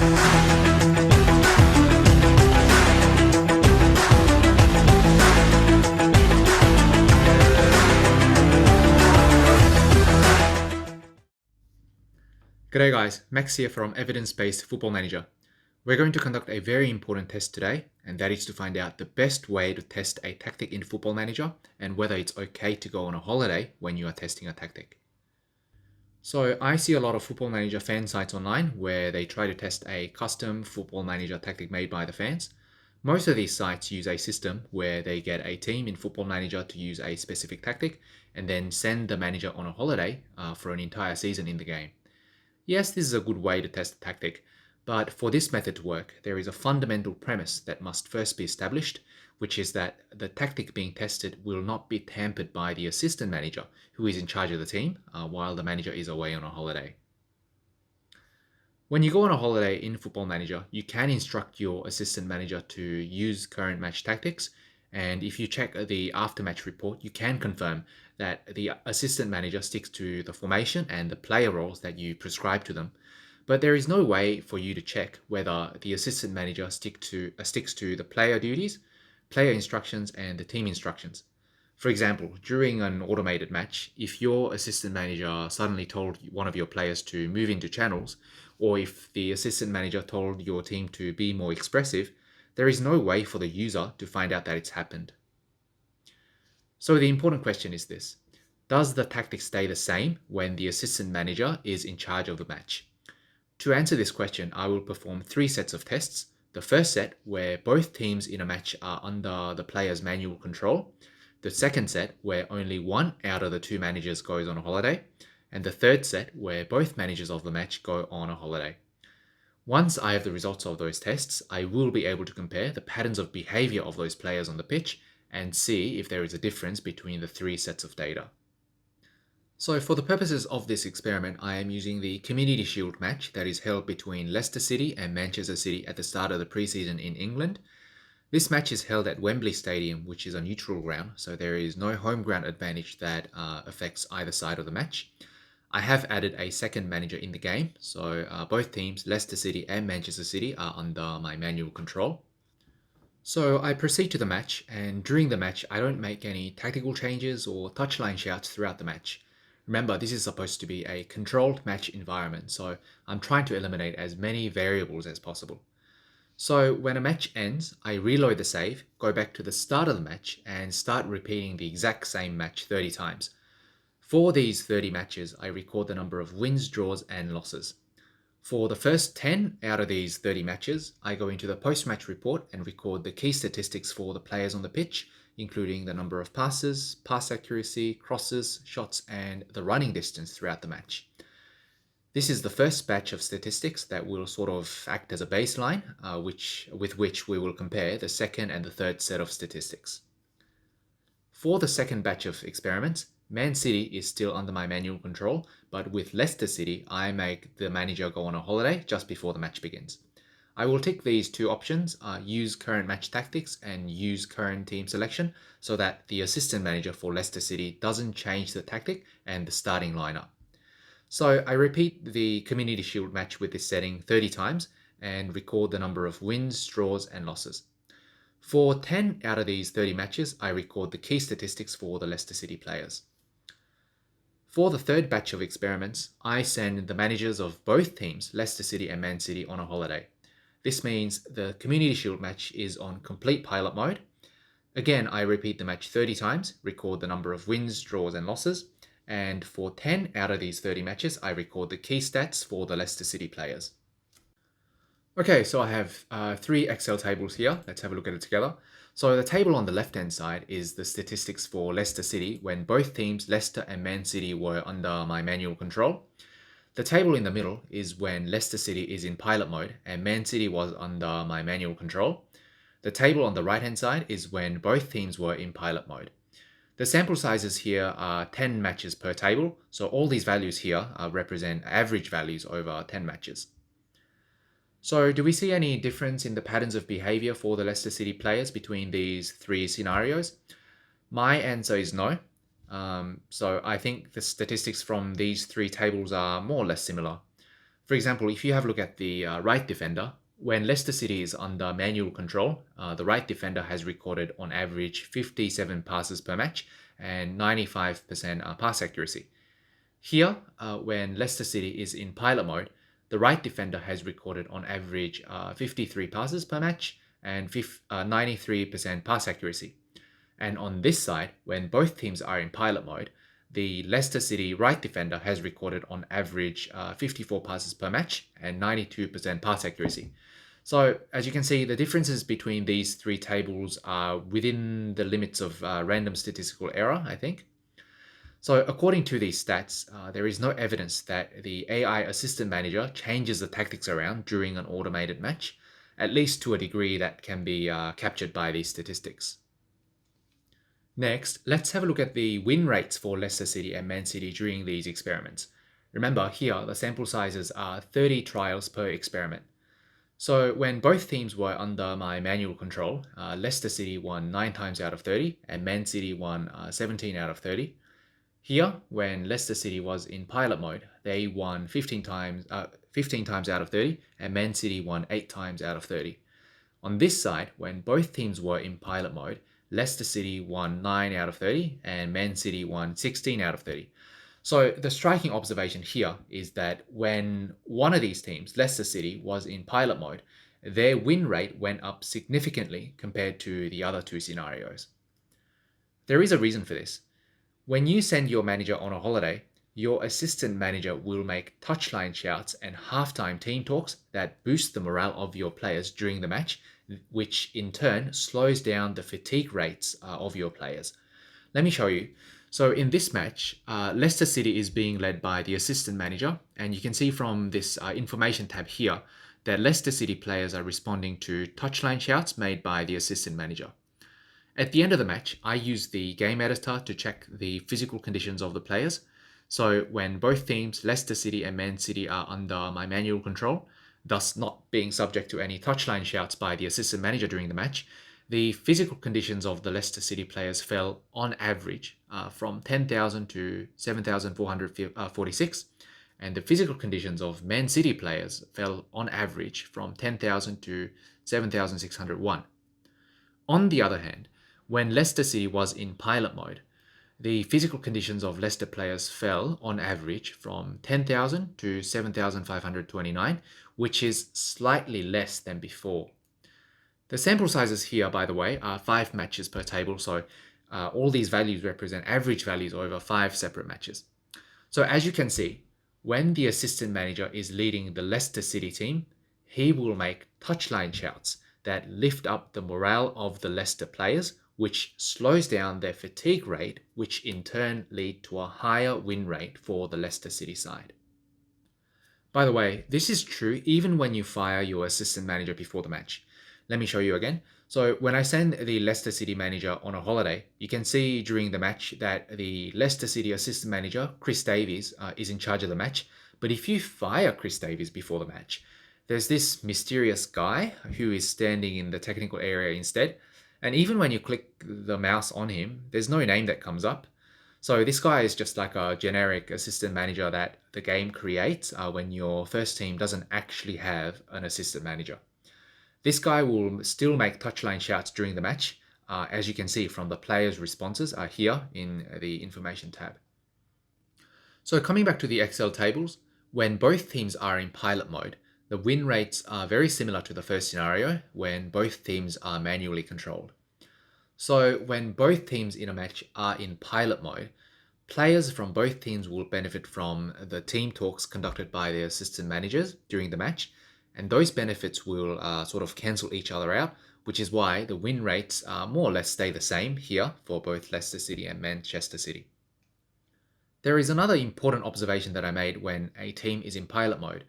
G'day guys, Max here from Evidence-Based Football Manager. We're going to conduct a very important test today, and that is to find out the best way to test a tactic in Football Manager and whether it's okay to go on a holiday when you are testing a tactic. So I see a lot of Football Manager fan sites online where they try to test a custom Football Manager tactic made by the fans. Most of these sites use a system where they get a team in Football Manager to use a specific tactic and then send the manager on a holiday for an entire season in the game. Yes, this is a good way to test a tactic, but for this method to work, there is a fundamental premise that must first be established, which is that the tactic being tested will not be tampered by the assistant manager who is in charge of the team while the manager is away on a holiday. When you go on a holiday in Football Manager, you can instruct your assistant manager to use current match tactics, and if you check the after-match report, you can confirm that the assistant manager sticks to the formation and the player roles that you prescribe to them. But there is no way for you to check whether the assistant manager sticks to the player duties, player instructions, and the team instructions. For example, during an automated match, if your assistant manager suddenly told one of your players to move into channels, or if the assistant manager told your team to be more expressive, there is no way for the user to find out that it's happened. So the important question is this: does the tactic stay the same when the assistant manager is in charge of the match? To answer this question, I will perform 3 sets of tests. The first set, where both teams in a match are under the player's manual control. The second set, where only one out of the 2 managers goes on a holiday. And the third set, where both managers of the match go on a holiday. Once I have the results of those tests, I will be able to compare the patterns of behavior of those players on the pitch and see if there is a difference between the 3 sets of data. So for the purposes of this experiment, I am using the Community Shield match that is held between Leicester City and Manchester City at the start of the preseason in England. This match is held at Wembley Stadium, which is a neutral ground, so there is no home ground advantage that affects either side of the match. I have added a second manager in the game, so both teams, Leicester City and Manchester City, are under my manual control. So I proceed to the match, and during the match, I don't make any tactical changes or touchline shouts throughout the match. Remember, this is supposed to be a controlled match environment, so I'm trying to eliminate as many variables as possible. So when a match ends, I reload the save, go back to the start of the match, and start repeating the exact same match 30 times. For these 30 matches, I record the number of wins, draws, and losses. For the first 10 out of these 30 matches, I go into the post-match report and record the key statistics for the players on the pitch, including the number of passes, pass accuracy, crosses, shots, and the running distance throughout the match. This is the first batch of statistics that will sort of act as a baseline, with which we will compare the second and the third set of statistics. For the second batch of experiments, Man City is still under my manual control, but with Leicester City, I make the manager go on a holiday just before the match begins. I will tick these 2 options, use current match tactics and use current team selection, so that the assistant manager for Leicester City doesn't change the tactic and the starting lineup. So I repeat the Community Shield match with this setting 30 times and record the number of wins, draws, and losses. For 10 out of these 30 matches, I record the key statistics for the Leicester City players. For the third batch of experiments, I send the managers of both teams, Leicester City and Man City, on a holiday. This means the Community Shield match is on complete pilot mode. Again, I repeat the match 30 times, record the number of wins, draws, and losses. And for 10 out of these 30 matches, I record the key stats for the Leicester City players. Okay, so I have 3 Excel tables here. Let's have a look at it together. So the table on the left-hand side is the statistics for Leicester City when both teams, Leicester and Man City, were under my manual control. The table in the middle is when Leicester City is in pilot mode and Man City was under my manual control. The table on the right-hand side is when both teams were in pilot mode. The sample sizes here are 10 matches per table, so all these values here represent average values over 10 matches. So do we see any difference in the patterns of behavior for the Leicester City players between these 3 scenarios? My answer is no. So I think the statistics from these 3 tables are more or less similar. For example, if you have a look at the right defender, when Leicester City is under manual control, the right defender has recorded on average 57 passes per match and 95% pass accuracy. Here, when Leicester City is in pilot mode, the right defender has recorded on average 53 passes per match and 93% pass accuracy. And on this side, when both teams are in pilot mode, the Leicester City right defender has recorded on average 54 passes per match and 92% pass accuracy. So as you can see, the differences between these three tables are within the limits of random statistical error, I think. So according to these stats, there is no evidence that the AI assistant manager changes the tactics around during an automated match, at least to a degree that can be captured by these statistics. Next, let's have a look at the win rates for Leicester City and Man City during these experiments. Remember, here the sample sizes are 30 trials per experiment. So when both teams were under my manual control, Leicester City won 9 times out of 30 and Man City won 17 out of 30. Here, when Leicester City was in pilot mode, they won 15 times out of 30 and Man City won 8 times out of 30. On this side, when both teams were in pilot mode, Leicester City won 9 out of 30 and Man City won 16 out of 30. So the striking observation here is that when one of these teams, Leicester City, was in pilot mode, their win rate went up significantly compared to the other two scenarios. There is a reason for this. When you send your manager on a holiday, your assistant manager will make touchline shouts and halftime team talks that boost the morale of your players during the match, which in turn slows down the fatigue rates of your players. Let me show you. So in this match, Leicester City is being led by the assistant manager, and you can see from this information tab here that Leicester City players are responding to touchline shouts made by the assistant manager. At the end of the match, I use the game editor to check the physical conditions of the players. So when both teams, Leicester City and Man City, are under my manual control, thus not being subject to any touchline shouts by the assistant manager during the match, the physical conditions of the Leicester City players fell on average from 10,000 to 7,446, and the physical conditions of Man City players fell on average from 10,000 to 7,601. On the other hand, when Leicester City was in pilot mode, the physical conditions of Leicester players fell on average from 10,000 to 7,529, which is slightly less than before. The sample sizes here, by the way, are 5 matches per table, so all these values represent average values over 5 separate matches. So as you can see, when the assistant manager is leading the Leicester City team, he will make touchline shouts that lift up the morale of the Leicester players, which slows down their fatigue rate, which in turn lead to a higher win rate for the Leicester City side. By the way, this is true even when you fire your assistant manager before the match. Let me show you again. So when I send the Leicester City manager on a holiday, you can see during the match that the Leicester City assistant manager, Chris Davies, is in charge of the match. But if you fire Chris Davies before the match, there's this mysterious guy who is standing in the technical area instead. And even when you click the mouse on him, there's no name that comes up. So this guy is just like a generic assistant manager that the game creates when your first team doesn't actually have an assistant manager. This guy will still make touchline shouts during the match, as you can see from the players' responses here in the information tab. So coming back to the Excel tables, when both teams are in pilot mode, the win rates are very similar to the first scenario when both teams are manually controlled. So when both teams in a match are in pilot mode, players from both teams will benefit from the team talks conducted by their assistant managers during the match, and those benefits will sort of cancel each other out, which is why the win rates more or less stay the same here for both Leicester City and Manchester City. There is another important observation that I made when a team is in pilot mode,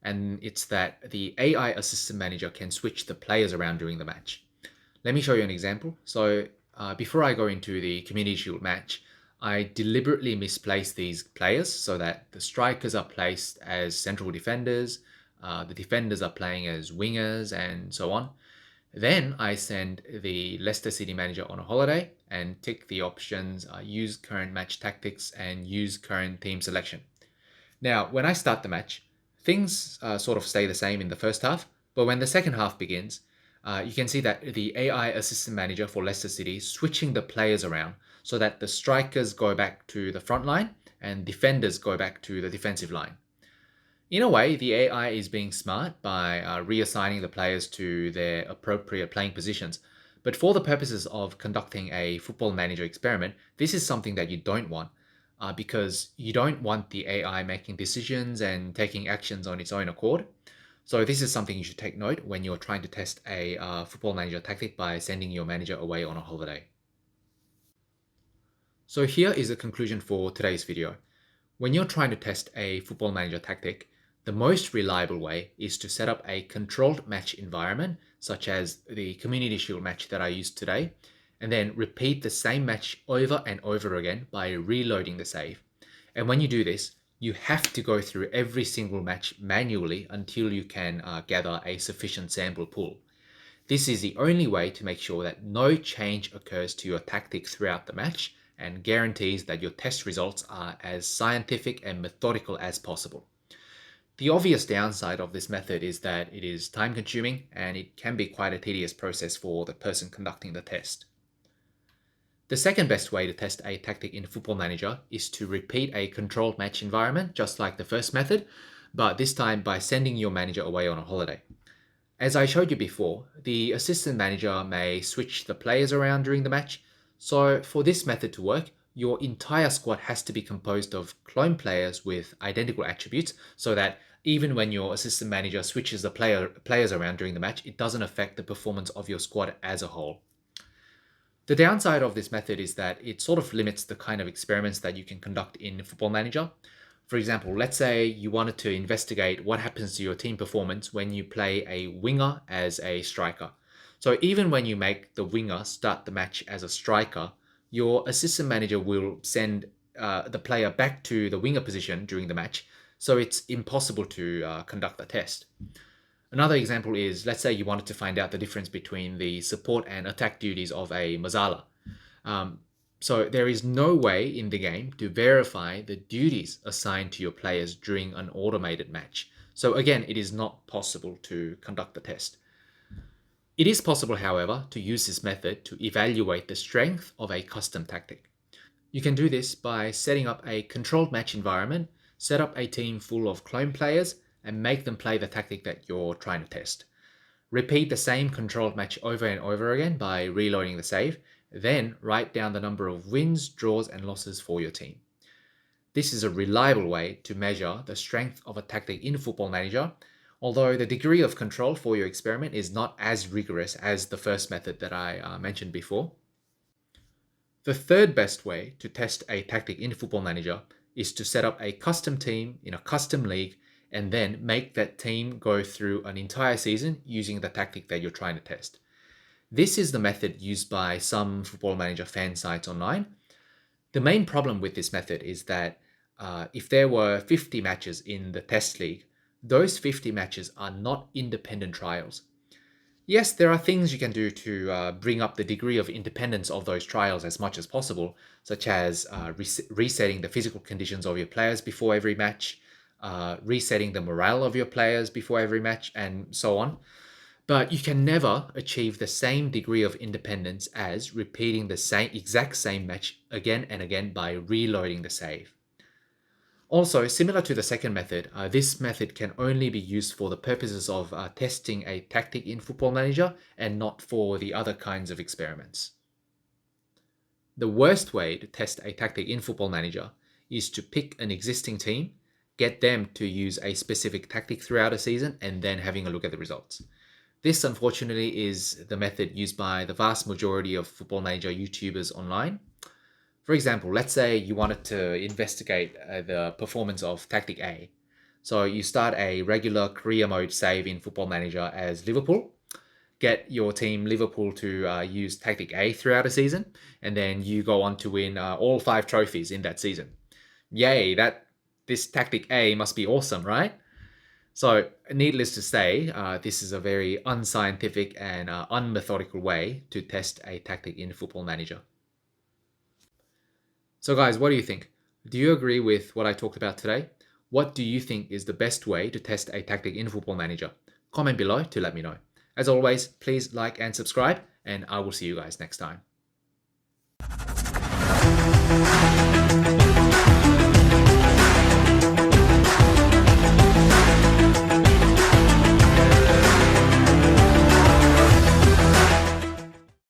and it's that the AI assistant manager can switch the players around during the match. Let me show you an example. So before I go into the Community Shield match, I deliberately misplaced these players so that the strikers are placed as central defenders, the defenders are playing as wingers, and so on. Then I send the Leicester City manager on a holiday and tick the options use current match tactics and use current team selection. Now, when I start the match, Things sort of stay the same in the first half, but when the second half begins, you can see that the AI assistant manager for Leicester City is switching the players around so that the strikers go back to the front line and defenders go back to the defensive line. In a way, the AI is being smart by reassigning the players to their appropriate playing positions. But for the purposes of conducting a football manager experiment, this is something that you don't want because you don't want the AI making decisions and taking actions on its own accord. So this is something you should take note when you're trying to test a football manager tactic by sending your manager away on a holiday. So here is the conclusion for today's video. When you're trying to test a football manager tactic, the most reliable way is to set up a controlled match environment, such as the Community Shield match that I used today, and then repeat the same match over and over again by reloading the save. And when you do this, you have to go through every single match manually until you can gather a sufficient sample pool. This is the only way to make sure that no change occurs to your tactic throughout the match and guarantees that your test results are as scientific and methodical as possible. The obvious downside of this method is that it is time consuming and it can be quite a tedious process for the person conducting the test. The second best way to test a tactic in Football Manager is to repeat a controlled match environment just like the first method, but this time by sending your manager away on a holiday. As I showed you before, the assistant manager may switch the players around during the match, so for this method to work, your entire squad has to be composed of clone players with identical attributes so that even when your assistant manager switches the players around during the match, it doesn't affect the performance of your squad as a whole. The downside of this method is that it sort of limits the kind of experiments that you can conduct in Football Manager. For example, let's say you wanted to investigate what happens to your team performance when you play a winger as a striker. So even when you make the winger start the match as a striker, your assistant manager will send the player back to the winger position during the match, so it's impossible to conduct the test. Another example is, let's say you wanted to find out the difference between the support and attack duties of a Mazzala. So there is no way in the game to verify the duties assigned to your players during an automated match. So again, it is not possible to conduct the test. It is possible, however, to use this method to evaluate the strength of a custom tactic. You can do this by setting up a controlled match environment, set up a team full of clone players, and make them play the tactic that you're trying to test. Repeat the same controlled match over and over again by reloading the save, then write down the number of wins, draws, and losses for your team. This is a reliable way to measure the strength of a tactic in Football Manager, although the degree of control for your experiment is not as rigorous as the first method that I mentioned before. The third best way to test a tactic in Football Manager is to set up a custom team in a custom league and then make that team go through an entire season using the tactic that you're trying to test. This is the method used by some Football Manager fan sites online. The main problem with this method is that if there were 50 matches in the test league, those 50 matches are not independent trials. Yes, there are things you can do to bring up the degree of independence of those trials as much as possible, such as resetting the physical conditions of your players before every match, resetting the morale of your players before every match, and so on. But you can never achieve the same degree of independence as repeating the exact same match again and again by reloading the save. Also, similar to the second method, this method can only be used for the purposes of testing a tactic in Football Manager and not for the other kinds of experiments. The worst way to test a tactic in Football Manager is to pick an existing team, get them to use a specific tactic throughout a season, and then having a look at the results. This, unfortunately, is the method used by the vast majority of Football Manager YouTubers online. For example, let's say you wanted to investigate the performance of Tactic A. So you start a regular career mode save in Football Manager as Liverpool, get your team Liverpool to use Tactic A throughout a season, and then you go on to win all 5 trophies in that season. Yay, this Tactic A must be awesome, right? So, needless to say, this is a very unscientific and unmethodical way to test a tactic in Football Manager. So guys, what do you think? Do you agree with what I talked about today? What do you think is the best way to test a tactic in Football Manager? Comment below to let me know. As always, please like and subscribe, and I will see you guys next time.